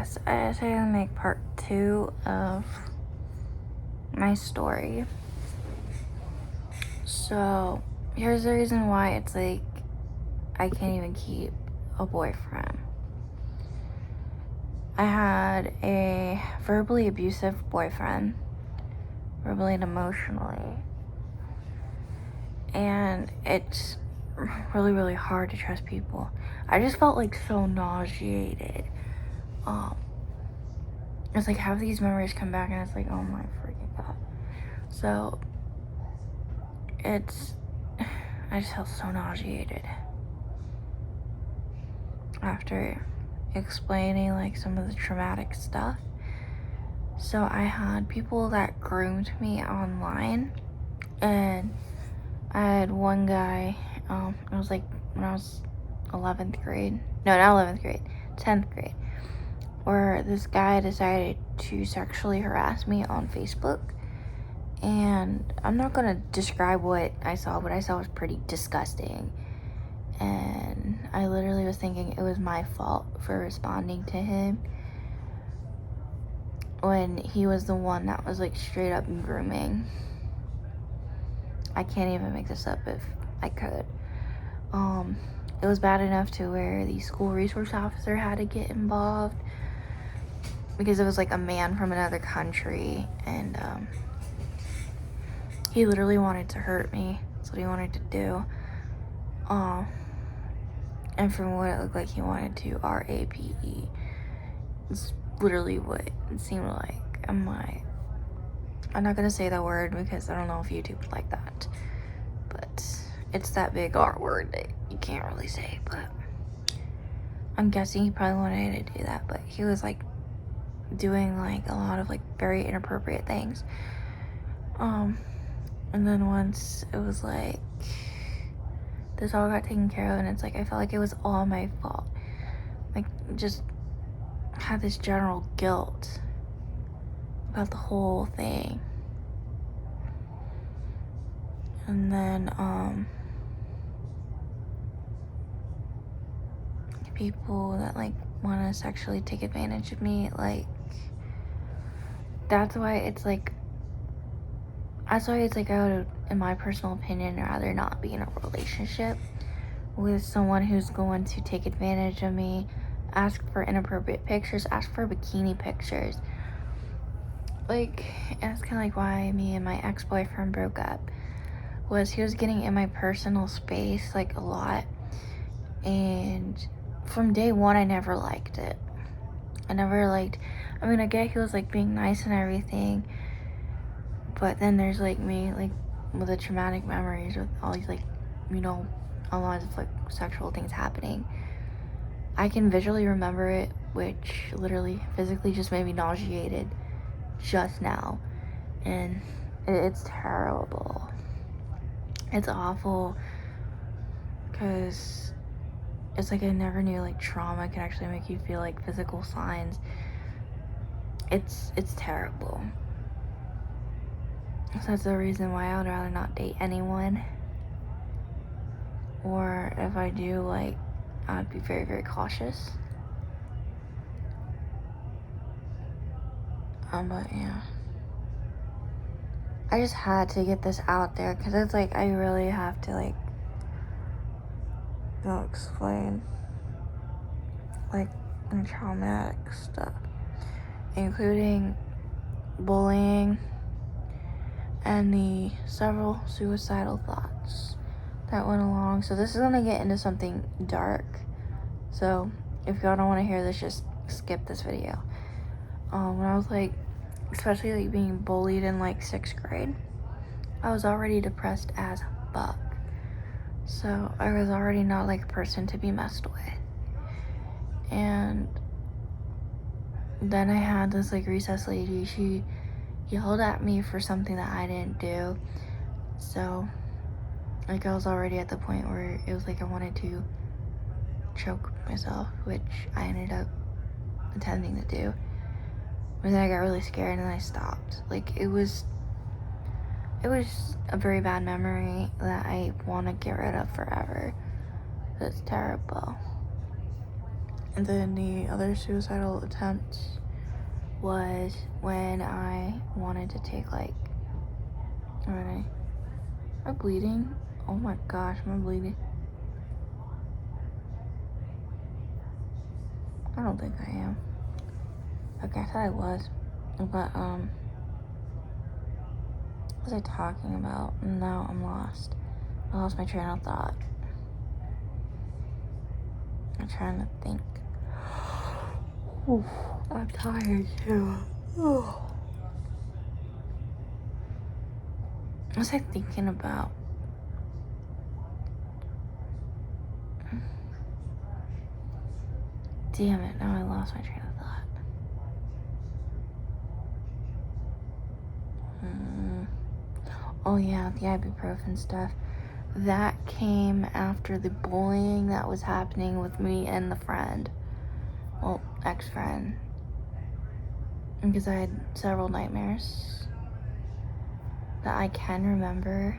Yes, I decided to make part 2 of my story. So, here's the reason why it's like I can't even keep a boyfriend. I had a verbally abusive boyfriend, verbally and emotionally. And it's really, really hard to trust people. I just felt like so nauseated. It's like have these memories come back and it's like, oh my freaking god. So I just felt so nauseated after explaining like some of the traumatic stuff. So I had people that groomed me online, and I had one guy, it was like when I was 11th grade, no, not 11th grade, 10th grade, where this guy decided to sexually harass me on Facebook. And I'm not gonna describe what I saw. What I saw was pretty disgusting. And I literally was thinking it was my fault for responding to him when he was the one that was like straight up grooming. I can't even make this up if I could. It was bad enough to where the school resource officer had to get involved because it was like a man from another country, and he literally wanted to hurt me. That's what he wanted to do. And from what it looked like, he wanted to RAPE. It's literally what it seemed like. I'm not gonna say that word because I don't know if YouTube would like that, but it's that big R word that you can't really say. But I'm guessing he probably wanted to do that, but he was like doing like a lot of like very inappropriate things. And then once it was like this all got taken care of, and it's like I felt like it was all my fault. Like just had this general guilt about the whole thing. And then people that like want to sexually take advantage of me, like that's why it's like I would, in my personal opinion, rather not be in a relationship with someone who's going to take advantage of me, ask for inappropriate pictures, ask for bikini pictures. Like, and it's kind of like why me and my ex-boyfriend broke up, was he was getting in my personal space like a lot, and from day one I never liked it. I get he was like being nice and everything, but then there's like me like with the traumatic memories with all these like, you know, a lot of like sexual things happening. I can visually remember it, which literally physically just made me nauseated just now, and it's terrible. It's awful because it's like I never knew like trauma can actually make you feel like physical signs. It's terrible. So that's the reason why I would rather not date anyone, or if I do, like I'd be very, very cautious. But yeah, I just had to get this out there because it's like I really have to like explain like the traumatic stuff, including bullying and the several suicidal thoughts that went along. So this is gonna get into something dark, so if y'all don't want to hear this, just skip this video. When I was like, especially like being bullied in like 6th grade, I was already depressed as fuck. So I was already not like a person to be messed with. And then I had this like recess lady, she yelled at me for something that I didn't do. So like I was already at the point where it was like I wanted to choke myself, which I ended up attempting to do. But then I got really scared and then I stopped. Like it was a very bad memory that I want to get rid of forever. It's terrible. And then the other suicidal attempts was when I wanted to take like, am I bleeding? Oh my gosh, am I bleeding? I don't think I am. Okay, I thought I was. But, what was I talking about? No, I'm lost. I lost my train of thought. I'm trying to think. Oof, I'm tired too. What was I thinking about? Damn it, now I lost my train of thought. Oh yeah, the ibuprofen stuff. That came after the bullying that was happening with me and the friend. Well, ex-friend. Because I had several nightmares that I can remember.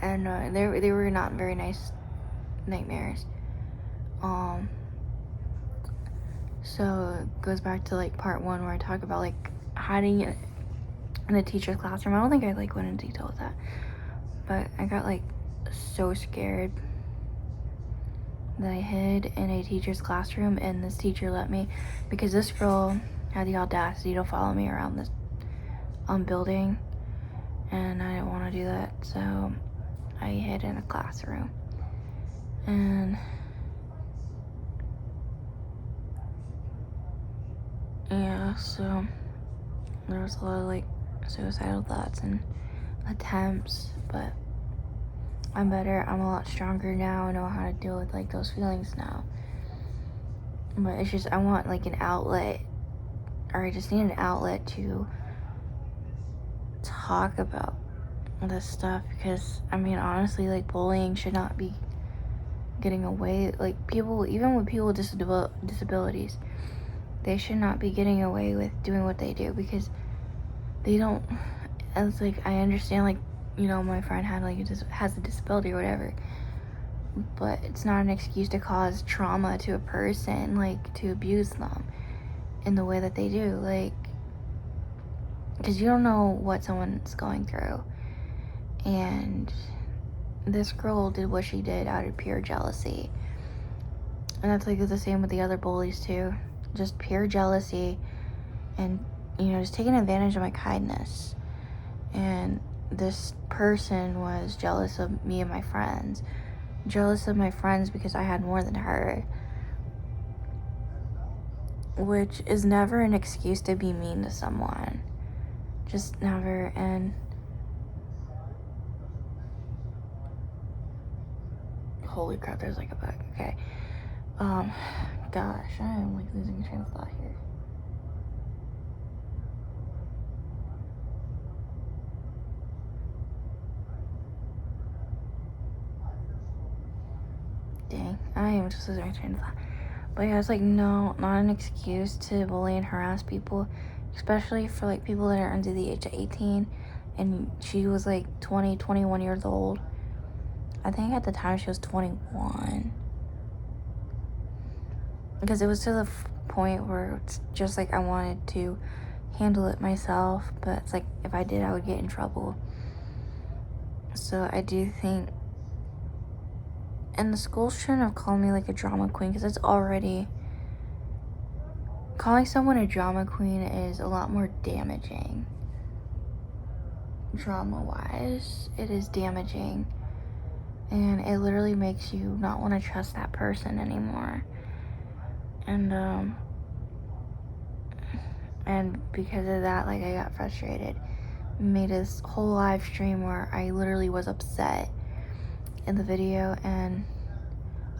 And they were not very nice nightmares. So it goes back to like part 1 where I talk about like hiding in a teacher's classroom. I don't think I like went into detail with that, but I got like so scared that I hid in a teacher's classroom, and this teacher let me, because this girl had the audacity to follow me around this building, and I didn't want to do that, so I hid in a classroom. And yeah, so there was a lot of like suicidal thoughts and attempts, but I'm better. I'm a lot stronger now. I know how to deal with like those feelings now. But it's just I want like an outlet, or I just need an outlet to talk about this stuff, because I mean honestly, like bullying should not be getting away. Like people, even with people with disabilities, they should not be getting away with doing what they do, because they don't. It's like I understand, like, you know, my friend had like has a disability or whatever, but it's not an excuse to cause trauma to a person, like to abuse them in the way that they do, like, because you don't know what someone's going through. And this girl did what she did out of pure jealousy, and that's like the same with the other bullies too, just pure jealousy, and you know, just taking advantage of my kindness. And this person was jealous of me and my friends, jealous of my friends because I had more than her, which is never an excuse to be mean to someone, just never. And holy crap, there's like a bug. Okay, gosh, I am like losing train of thought here. Dang, I am just losing my train of thought. But yeah, it's like, no, not an excuse to bully and harass people, especially for like people that are under the age of 18. And she was like 20, 21 years old. I think at the time she was 21. Because it was to the point where it's just like I wanted to handle it myself, but it's like if I did, I would get in trouble. So I do think, and the school shouldn't have called me like a drama queen, because it's already, calling someone a drama queen is a lot more damaging. Drama wise, it is damaging, and it literally makes you not want to trust that person anymore. And because of that, like, I got frustrated, made this whole live stream where I literally was upset in the video, and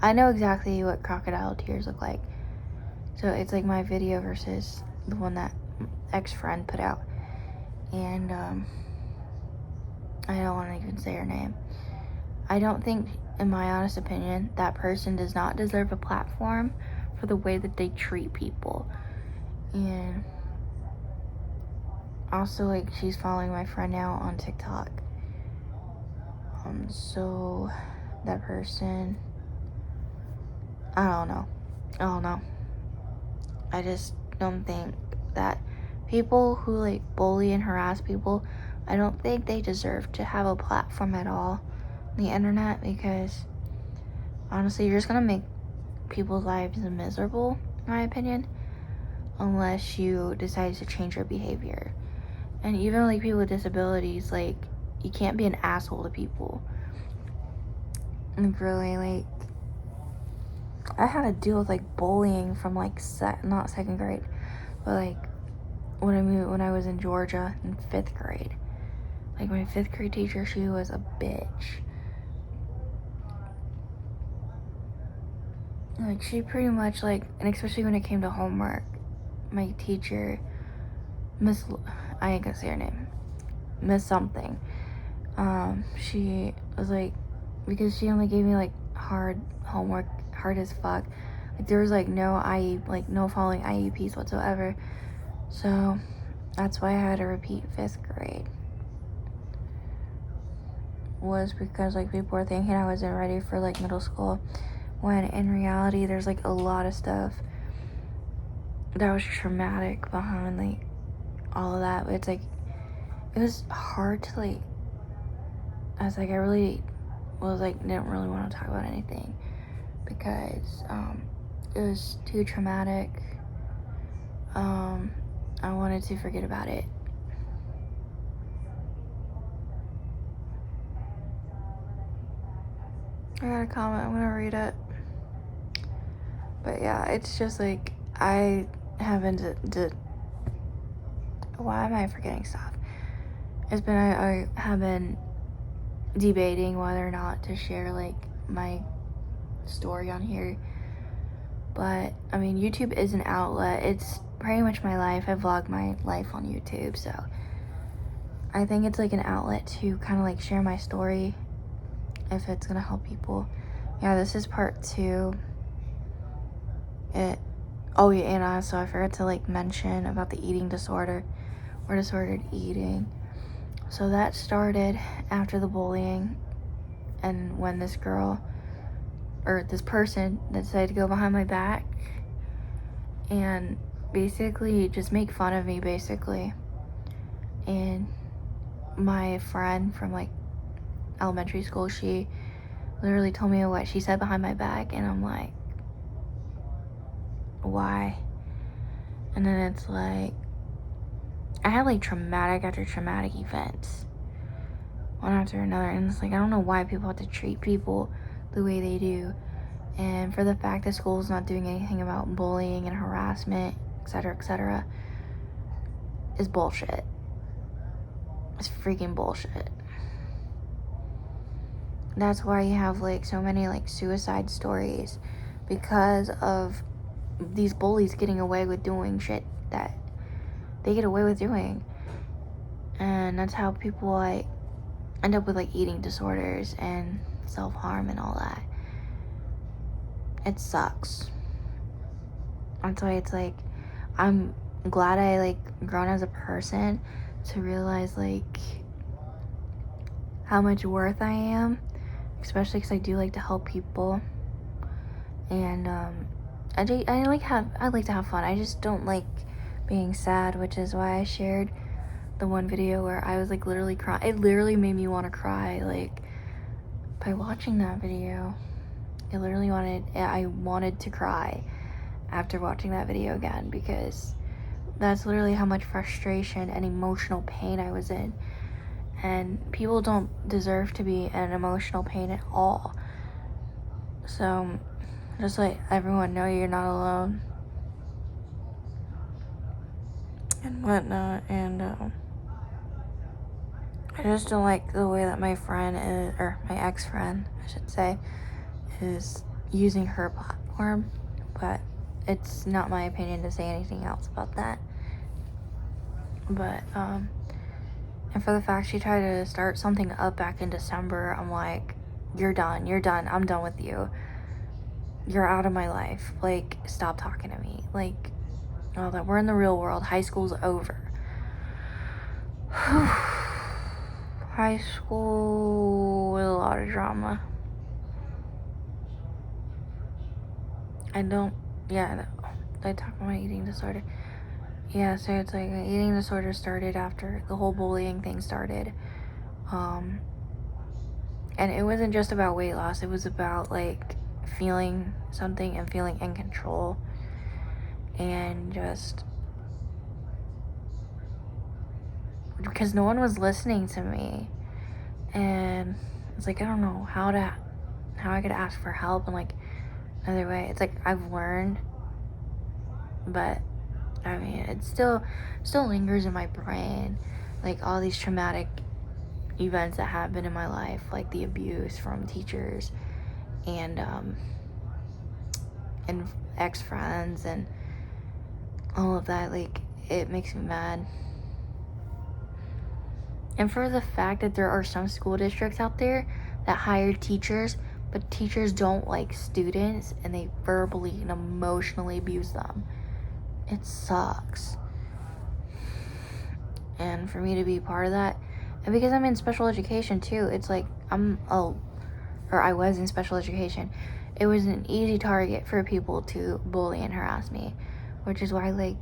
I know exactly what crocodile tears look like. So it's like my video versus the one that ex-friend put out, and I don't want to even say her name. I don't think, in my honest opinion, that person does not deserve a platform for the way that they treat people. And also, like, she's following my friend now on TikTok. So that person I don't know. I just don't think that people who like bully and harass people, I don't think they deserve to have a platform at all on the internet, because honestly, you're just gonna make people's lives miserable, in my opinion, unless you decide to change your behavior. And even like people with disabilities, like, you can't be an asshole to people. Like, really, like, I had to deal with like bullying from like not second grade, but like when I was in Georgia in 5th grade. Like, my 5th grade teacher, she was a bitch. Like, she pretty much, like, and especially when it came to homework, my teacher, I ain't gonna say her name, Miss something, she was like, because she only gave me like hard homework, hard as fuck, like there was like no no following IEPs whatsoever, so that's why I had to repeat 5th grade. Was because like people were thinking I wasn't ready for like middle school, when in reality there's like a lot of stuff that was traumatic behind like all of that. It's like, it was hard to like, I was like, I really was like, didn't really want to talk about anything, because it was too traumatic. I wanted to forget about it. I got a comment, I'm gonna read it. But yeah, it's just like, I haven't why am I forgetting stuff? It's been, I have been debating whether or not to share like my story on here, but I mean, YouTube is an outlet. It's pretty much my life. I vlog my life on YouTube, so I think it's like an outlet to kind of like share my story if it's gonna help people. Yeah, this is part 2. Oh yeah, and also I forgot to like mention about the eating disorder or disordered eating. So that started after the bullying, and when this girl, or this person, decided to go behind my back and basically just make fun of me, basically. And my friend from like elementary school, she literally told me what she said behind my back, and I'm like, why? And then it's like, I had like traumatic after traumatic events, one after another, and it's like, I don't know why people have to treat people the way they do. And for the fact that school's not doing anything about bullying and harassment, etc., is bullshit. It's freaking bullshit. That's why you have like so many like suicide stories, because of these bullies getting away with doing shit that they get away with doing. And that's how people like end up with like eating disorders and self-harm and all that. It sucks. That's why it's like, I'm glad I like grown as a person to realize like how much worth I am, especially because I do like to help people. And I like to have fun. I just don't like being sad, which is why I shared the one video where I was like literally crying. It literally made me want to cry, like, by watching that video. I wanted to cry after watching that video again, because that's literally how much frustration and emotional pain I was in. And people don't deserve to be in emotional pain at all. So just let everyone know you're not alone and whatnot. And I just don't like the way that my friend is, or my ex-friend, I should say, is using her platform. But it's not my opinion to say anything else about that. But and for the fact she tried to start something up back in December, I'm like, you're done, I'm done with you. You're out of my life. Like, stop talking to me. Like, oh, that we're in the real world. High school's over. High school with a lot of drama. I don't, yeah, I talk about my eating disorder. Yeah, so it's like an eating disorder started after the whole bullying thing started. And it wasn't just about weight loss, it was about like feeling something and feeling in control and just because no one was listening to me. And it's like I don't know how I could ask for help in like another way. It's like I've learned, but I mean it still lingers in my brain, like all these traumatic events that happened in my life, like the abuse from teachers and ex-friends and all of that. Like it makes me mad. And for the fact that there are some school districts out there that hire teachers, but teachers don't like students and they verbally and emotionally abuse them. It sucks. And for me to be part of that, and because I'm in special education too, it's like I was in special education, it was an easy target for people to bully and harass me, which is why, like,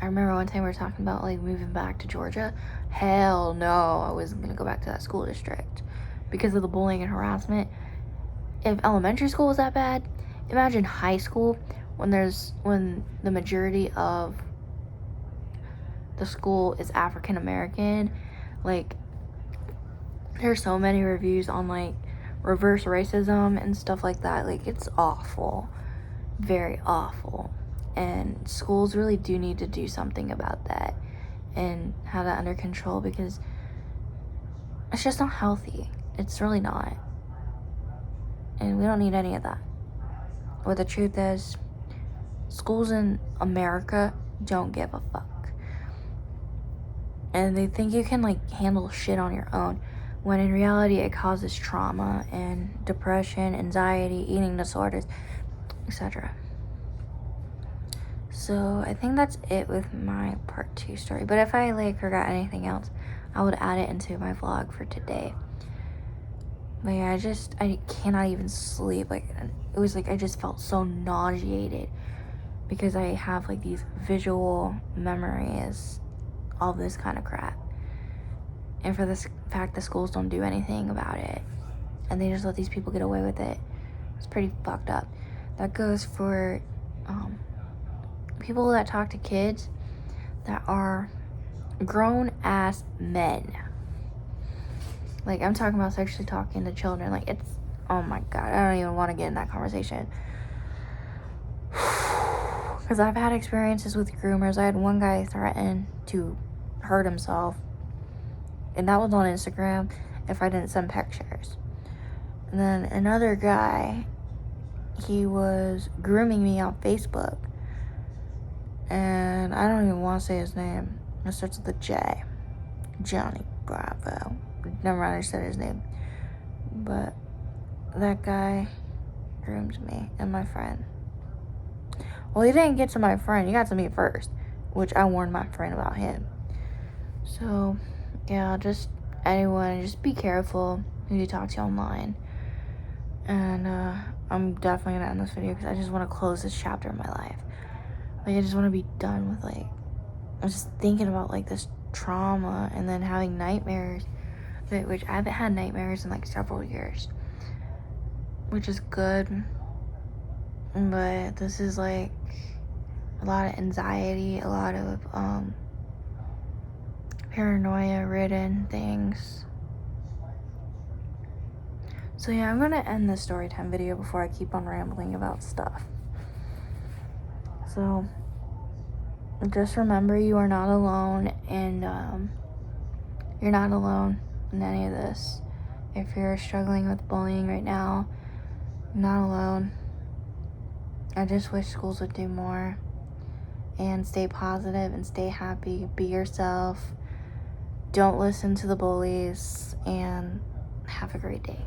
I remember one time we were talking about, like, moving back to Georgia. Hell no, I wasn't going to go back to that school district because of the bullying and harassment. If elementary school was that bad, imagine high school when the majority of the school is African American. Like, there's so many reviews on, like, reverse racism and stuff like that. Like, it's awful. Very awful. And schools really do need to do something about that and have that under control because it's just not healthy. It's really not. And we don't need any of that. But the truth is, schools in America don't give a fuck. And they think you can, like, handle shit on your own, when in reality it causes trauma and depression, anxiety, eating disorders, etc. So I think that's it with my part 2 story. But if I like forgot anything else, I would add it into my vlog for today. But yeah, I cannot even sleep. Like, it was like I just felt so nauseated because I have like these visual memories, all this kind of crap. And for this fact the schools don't do anything about it and they just let these people get away with it, it's pretty fucked up. That goes for people that talk to kids that are grown ass men. Like, I'm talking about sexually talking to children. Like, it's, oh my god, I don't even want to get in that conversation. Because I've had experiences with groomers. I had one guy threaten to hurt himself, and that was on Instagram if I didn't send pictures. And then another guy, he was grooming me on Facebook. And I don't even want to say his name. It starts with a J. Johnny Bravo. Never understood his name. But that guy groomed me and my friend. Well, he didn't get to my friend. He got to me first, which I warned my friend about him. So, yeah, just anyone, just be careful who you talk to online. And I'm definitely going to end this video because I just want to close this chapter in my life. Like, I just want to be done with, like, I'm just thinking about, like, this trauma and then having nightmares, which I haven't had nightmares in, like, several years, which is good, but this is, like, a lot of anxiety, a lot of, paranoia-ridden things. So, yeah, I'm gonna end this story time video before I keep on rambling about stuff. So, just remember you are not alone, and you're not alone in any of this. If you're struggling with bullying right now, you're not alone. I just wish schools would do more and stay positive and stay happy. Be yourself. Don't listen to the bullies, and have a great day.